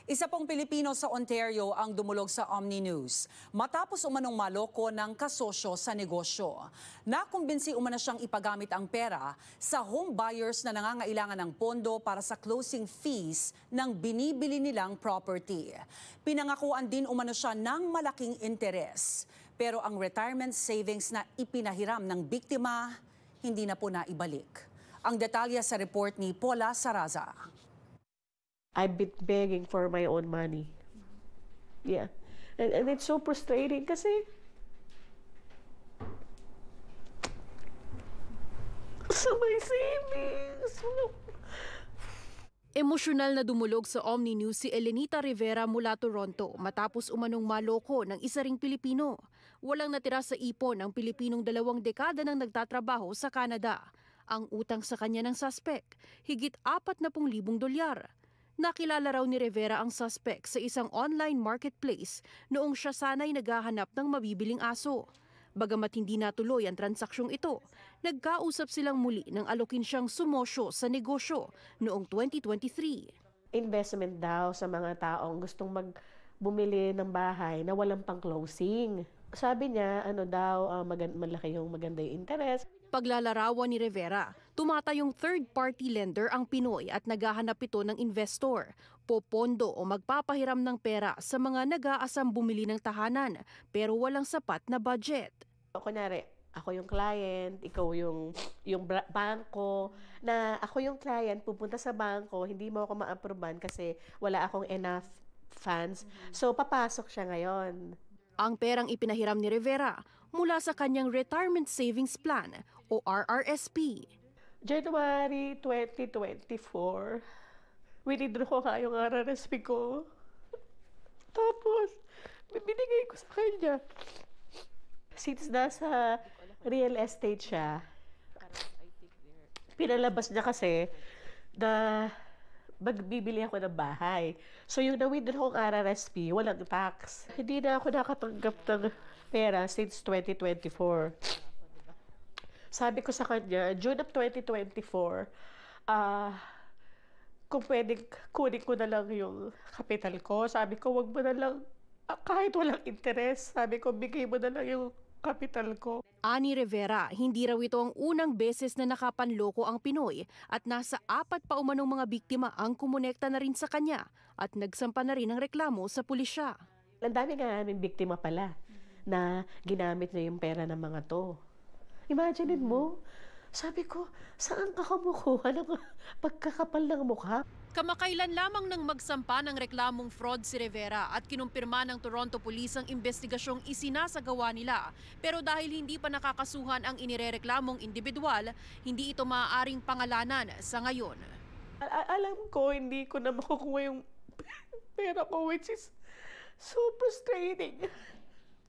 Isa pong Pilipino sa Ontario ang dumulog sa Omni News matapos umanong maloko ng kasosyo sa negosyo. Nakumbinsi umano siyang ipagamit ang pera sa home buyers na nangangailangan ng pondo para sa closing fees ng binibili nilang property. Pinangakuan din umano siya ng malaking interes. Pero ang retirement savings na ipinahiram ng biktima, hindi na po naibalik. Ang detalye sa report ni Paula Saraza. I've been begging for my own money. Yeah. And it's so frustrating kasi sa my savings. Emosyonal na dumulog sa Omni News si Elenita Rivera mula Toronto matapos umanong maloko ng isa ring Pilipino. Walang natira sa ipon ang Pilipinong 2 dekada nang nagtatrabaho sa Canada. Ang utang sa kanya ng suspect, higit $40,000. Nakilala raw ni Rivera ang suspect sa isang online marketplace noong siya sana'y naghahanap ng mabibiling aso. Bagamat hindi natuloy ang transaksyong ito, nagkausap silang muli nang alokin siyang sumosyo sa negosyo noong 2023. Investment daw sa mga taong gustong bumili ng bahay na walang pang-closing. Sabi niya, malaki yung maganda yung interest. Paglalarawan ni Rivera, tumatayong third-party lender ang Pinoy at naghahanap ito ng investor, popondo o magpapahiram ng pera sa mga nag-aasam bumili ng tahanan pero walang sapat na budget. Kunyari, ako yung client, ikaw yung bangko, na ako yung client, pupunta sa bangko, hindi mo ako ma-approvean kasi wala akong enough funds. So, papasok siya ngayon. Ang perang ipinahiram ni Rivera mula sa kanyang Retirement Savings Plan o RRSP. January 2024, withdraw ko nga yung RRSP ko. Tapos, binigay ko sa kanya. Since nasa real estate siya, pinalabas niya kasi na magbibili ako ng bahay. So yung na-withdraw kong RRSP, walang tax. Hindi na ako nakatanggap ng pera since 2024. Sabi ko sa kanya, June of 2024, kung pwedeng kunin ko na lang yung kapital ko. Sabi ko, wag mo na lang, kahit walang interest, sabi ko, bigay mo na lang yung kapital ko. Ani Rivera, hindi raw ito ang unang beses na nakapanloko ang Pinoy at nasa 4 pa umanong mga biktima ang kumonekta na rin sa kanya at nagsampa na rin ng reklamo sa pulisya. Ang dami nga namin biktima pala na ginamit na yung pera ng mga to. Imagine mo, sabi ko, saan ka kumukuha ng pagkakapal ng mukha? Kamakailan lamang nang magsampa ng reklamong fraud si Rivera at kinumpirma ng Toronto Police ang investigasyong isinasagawa nila. Pero dahil hindi pa nakakasuhan ang inirereklamong individual, hindi ito maaaring pangalanan sa ngayon. Alam ko, hindi ko na makukuha yung pera ko, which is so frustrating.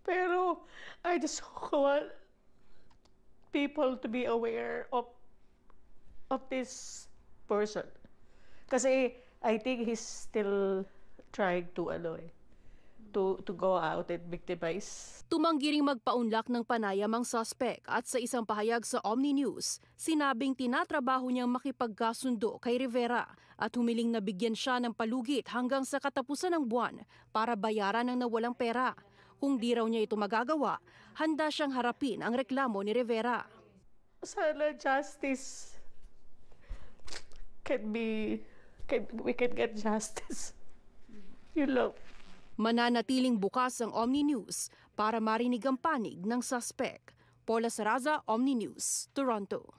Pero I just want people to be aware of this person. Kasi I think he's still trying to go out and victimize. Tumanggi ring magpaunlak ng panayam ang suspect at sa isang pahayag sa Omni News, sinabing tinatrabaho niyang makipagkasundo kay Rivera at humiling na bigyan siya ng palugit hanggang sa katapusan ng buwan para bayaran ang nawalang pera. Kung di raw niya ito magagawa, handa siyang harapin ang reklamo ni Rivera. Sana justice we can get justice. Yun lang. Mananatiling bukas ang Omni News para marinig ang panig ng suspect. Paula Saraza, Omni News, Toronto.